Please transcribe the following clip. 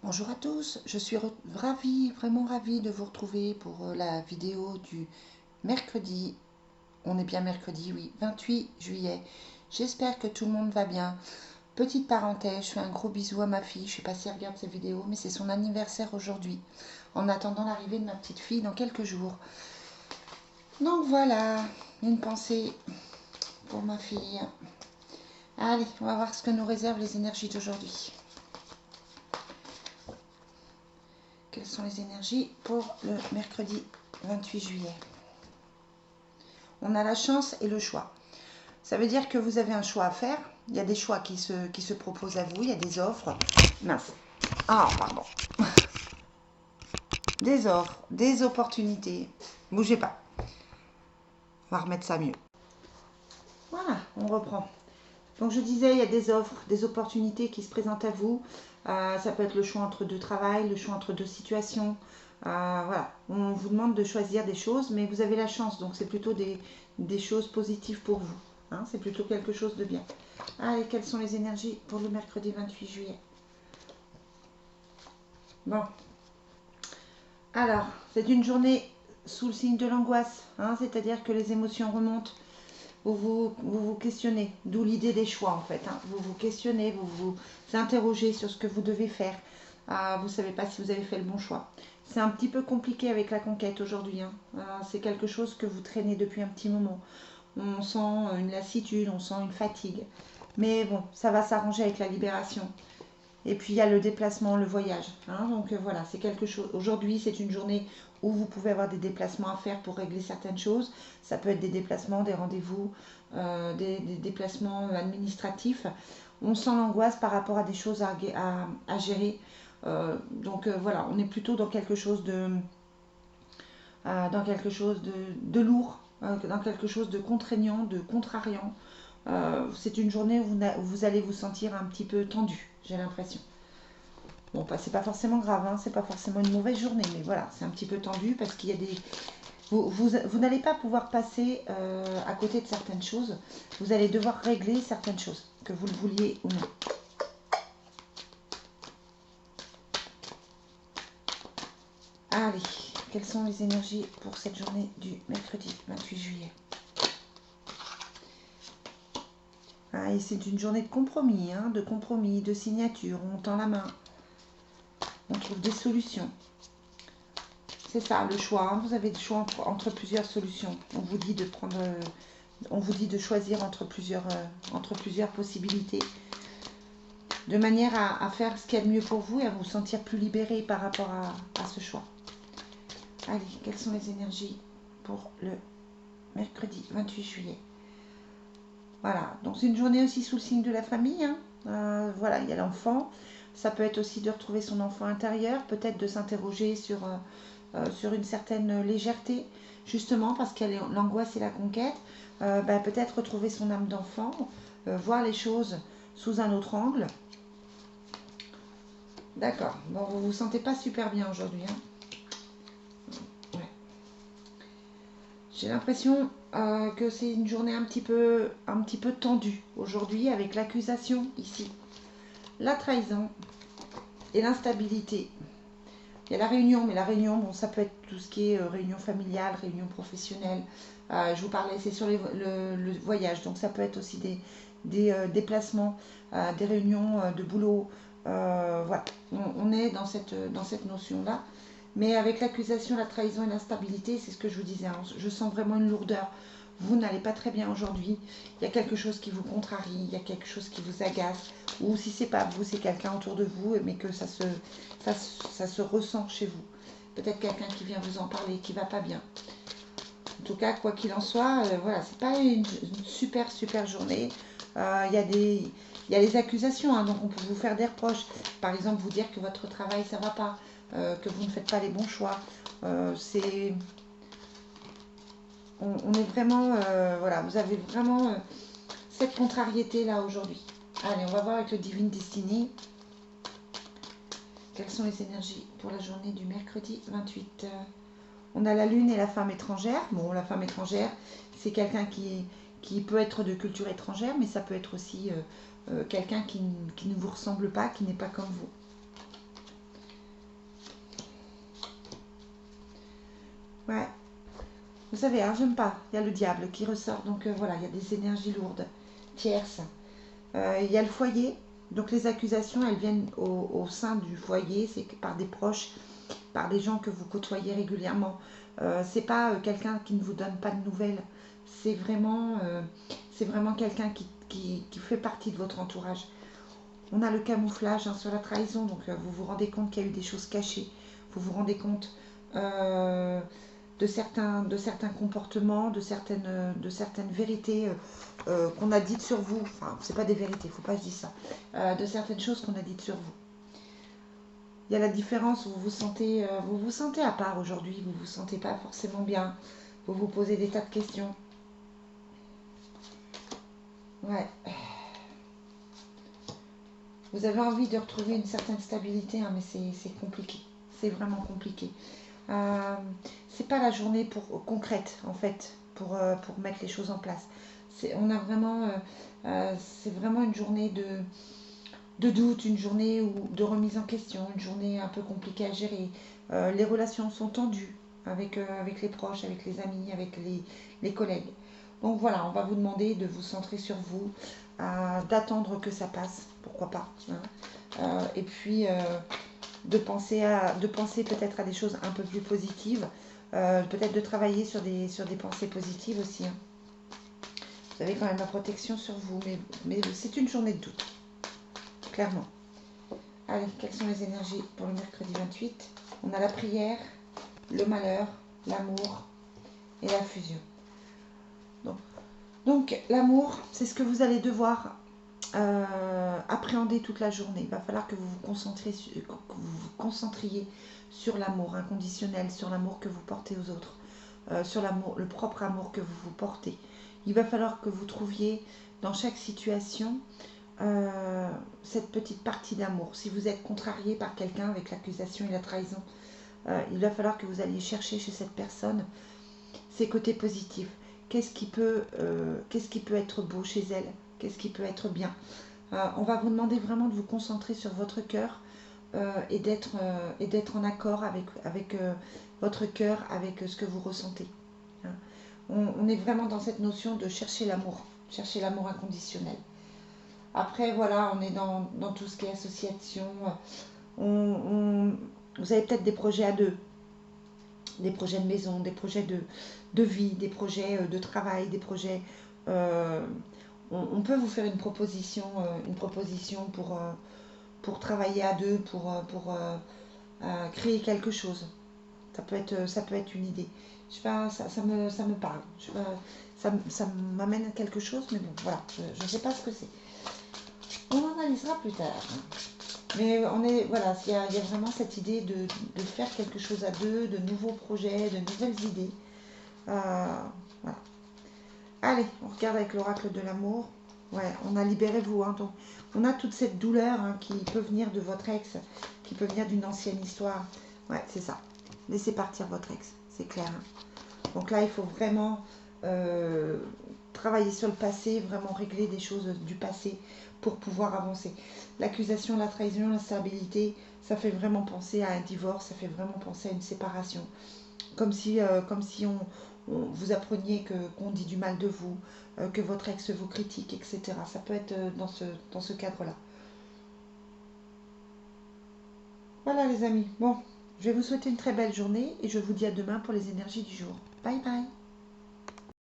Bonjour à tous, je suis ravie, vraiment ravie de vous retrouver pour la vidéo du mercredi. On est bien mercredi, oui, 28 juillet. J'espère que tout le monde va bien. Petite parenthèse, je fais un gros bisou à ma fille. Je ne sais pas si elle regarde cette vidéo, mais c'est son anniversaire aujourd'hui. En attendant l'arrivée de ma petite fille dans quelques jours. Donc voilà, une pensée pour ma fille. Allez, on va voir ce que nous réservent les énergies d'aujourd'hui. Quelles sont les énergies pour le mercredi 28 juillet? On a la chance et le choix. Ça veut dire que vous avez un choix à faire. Il y a des choix qui se proposent à vous. Il y a des offres. Mince. Ah, pardon. Des offres, des opportunités. Bougez pas. On va remettre ça mieux. Voilà, on reprend. Donc je disais, il y a des offres, des opportunités qui se présentent à vous. Ça peut être le choix entre deux travails, le choix entre deux situations. Voilà, on vous demande de choisir des choses, mais vous avez la chance, donc c'est plutôt des choses positives pour vous. Hein, c'est plutôt quelque chose de bien. Allez, quelles sont les énergies pour le mercredi 28 juillet? Bon, alors, c'est une journée sous le signe de l'angoisse, hein, c'est-à-dire que les émotions remontent. Vous questionnez, d'où l'idée des choix en fait. Hein. Vous vous questionnez, vous vous interrogez sur ce que vous devez faire. Vous ne savez pas si vous avez fait le bon choix. C'est un petit peu compliqué avec la conquête aujourd'hui. Hein. C'est quelque chose que vous traînez depuis un petit moment. On sent une lassitude, on sent une fatigue. Mais bon, ça va s'arranger avec la libération. Et puis il y a le déplacement, le voyage. Hein. Donc voilà, c'est quelque chose. Aujourd'hui, c'est une journée où vous pouvez avoir des déplacements à faire pour régler certaines choses. Ça peut être des déplacements, des rendez-vous, des déplacements administratifs. On sent l'angoisse par rapport à des choses à gérer. Donc voilà, on est plutôt dans quelque chose de lourd, dans quelque chose de contraignant, de contrariant. C'est une journée où vous allez vous sentir un petit peu tendu, j'ai l'impression. Bon, bah, c'est pas forcément grave, hein, c'est pas forcément une mauvaise journée, mais voilà, c'est un petit peu tendu parce qu'il y a des. Vous n'allez pas pouvoir passer à côté de certaines choses. Vous allez devoir régler certaines choses, que vous le vouliez ou non. Allez, quelles sont les énergies pour cette journée du mercredi 28 juillet? Ah, et c'est une journée hein, de compromis, de signature. On tend la main, on trouve des solutions. C'est ça, le choix. Hein. Vous avez le choix entre plusieurs solutions. On vous dit de choisir entre plusieurs possibilités, de manière à faire ce qu'il y a de mieux pour vous et à vous sentir plus libéré par rapport à ce choix. Allez, quelles sont les énergies pour le mercredi 28 juillet? Voilà, donc c'est une journée aussi sous le signe de la famille. Hein. Voilà, il y a l'enfant. Ça peut être aussi de retrouver son enfant intérieur, peut-être de s'interroger sur une certaine légèreté, justement parce qu'il y a l'angoisse et la conquête. Peut-être retrouver son âme d'enfant, voir les choses sous un autre angle. D'accord, bon, vous vous sentez pas super bien aujourd'hui. Hein. Ouais. J'ai l'impression que c'est une journée un petit peu tendue aujourd'hui avec l'accusation ici, la trahison et l'instabilité. Il y a la réunion, mais la réunion, bon, ça peut être tout ce qui est réunion familiale, réunion professionnelle. Je vous parlais, c'est sur le voyage, donc ça peut être aussi des déplacements, des réunions de boulot. Voilà, on est dans cette notion-là. Mais avec l'accusation, la trahison et l'instabilité, c'est ce que je vous disais, hein, je sens vraiment une lourdeur. Vous n'allez pas très bien aujourd'hui. Il y a quelque chose qui vous contrarie, il y a quelque chose qui vous agace. Ou si c'est pas vous, c'est quelqu'un autour de vous, mais que ça se ressent chez vous. Peut-être quelqu'un qui vient vous en parler, qui va pas bien. En tout cas, quoi qu'il en soit, voilà, c'est pas une super journée. Il y a les accusations, hein, donc on peut vous faire des reproches. Par exemple, vous dire que votre travail ça va pas, que vous ne faites pas les bons choix. C'est, on est vraiment, voilà, vous avez vraiment cette contrariété là aujourd'hui. Allez, on va voir avec le Divine Destiny. Quelles sont les énergies pour la journée du mercredi 28? On a la lune et la femme étrangère. Bon, la femme étrangère, c'est quelqu'un qui peut être de culture étrangère, mais ça peut être aussi quelqu'un qui ne vous ressemble pas, qui n'est pas comme vous. Vous savez, hein, j'aime pas. Il y a le diable qui ressort, donc voilà, il y a des énergies lourdes, tierces. Il y a le foyer, donc les accusations, elles viennent au sein du foyer, c'est par des proches, par des gens que vous côtoyez régulièrement. C'est pas quelqu'un qui ne vous donne pas de nouvelles, c'est vraiment quelqu'un qui fait partie de votre entourage. On a le camouflage, hein, sur la trahison, donc vous vous rendez compte qu'il y a eu des choses cachées, vous vous rendez compte euh, de certains comportements, de certaines vérités qu'on a dites sur vous. Enfin, c'est pas des vérités, il ne faut pas que je dise ça. De certaines choses qu'on a dites sur vous. Il y a la différence où vous vous sentez à part aujourd'hui, vous vous sentez pas forcément bien, vous vous posez des tas de questions. Ouais. Vous avez envie de retrouver une certaine stabilité, hein, mais c'est compliqué. C'est vraiment compliqué. Euh, c'est pas la journée concrète, en fait, pour mettre les choses en place. On a vraiment, c'est vraiment une journée de doute, une journée de remise en question, une journée un peu compliquée à gérer. Les relations sont tendues avec les proches, avec les amis, avec les collègues. Donc voilà, on va vous demander de vous centrer sur vous, d'attendre que ça passe, pourquoi pas, hein. Et puis de penser peut-être à des choses un peu plus positives, peut-être de travailler sur des pensées positives aussi, hein. Vous avez quand même la protection sur vous, mais c'est une journée de doute, clairement. Allez, quelles sont les énergies pour le mercredi 28? On a la prière, le malheur, l'amour et la fusion. Donc l'amour, c'est ce que vous allez devoir appréhender toute la journée. Il va falloir que vous vous concentriez sur l'amour inconditionnel, sur l'amour que vous portez aux autres, sur le propre amour que vous vous portez. Il va falloir que vous trouviez dans chaque situation cette petite partie d'amour. Si vous êtes contrarié par quelqu'un avec l'accusation et la trahison, il va falloir que vous alliez chercher chez cette personne ses côtés positifs. Qu'est-ce qui peut être beau chez elle? Qu'est-ce qui peut être bien? On va vous demander vraiment de vous concentrer sur votre cœur et d'être en accord avec votre cœur, avec ce que vous ressentez, hein. On est vraiment dans cette notion de chercher l'amour inconditionnel. Après, voilà, on est dans tout ce qui est association. Vous avez peut-être des projets à deux, des projets de maison, des projets de vie, des projets de travail, des projets. euh, on peut vous faire une proposition pour travailler à deux, pour créer quelque chose. Ça peut être une idée. Je sais pas, ça me parle. Je sais pas, ça m'amène à quelque chose, mais bon, voilà, je ne sais pas ce que c'est. On analysera plus tard. Mais voilà, il y a vraiment cette idée de faire quelque chose à deux, de nouveaux projets, de nouvelles idées. Voilà. Allez, on regarde avec l'oracle de l'amour. Ouais, on a libéré vous, hein, donc on a toute cette douleur, hein, qui peut venir de votre ex, qui peut venir d'une ancienne histoire. Ouais, c'est ça. Laissez partir votre ex, c'est clair, hein. Donc là, il faut vraiment travailler sur le passé, vraiment régler des choses du passé pour pouvoir avancer. L'accusation, la trahison, l'instabilité, ça fait vraiment penser à un divorce, ça fait vraiment penser à une séparation. Comme si vous appreniez qu'on dit du mal de vous, que votre ex vous critique, etc. Ça peut être dans ce cadre-là. Voilà les amis. Bon, je vais vous souhaiter une très belle journée et je vous dis à demain pour les énergies du jour. Bye bye.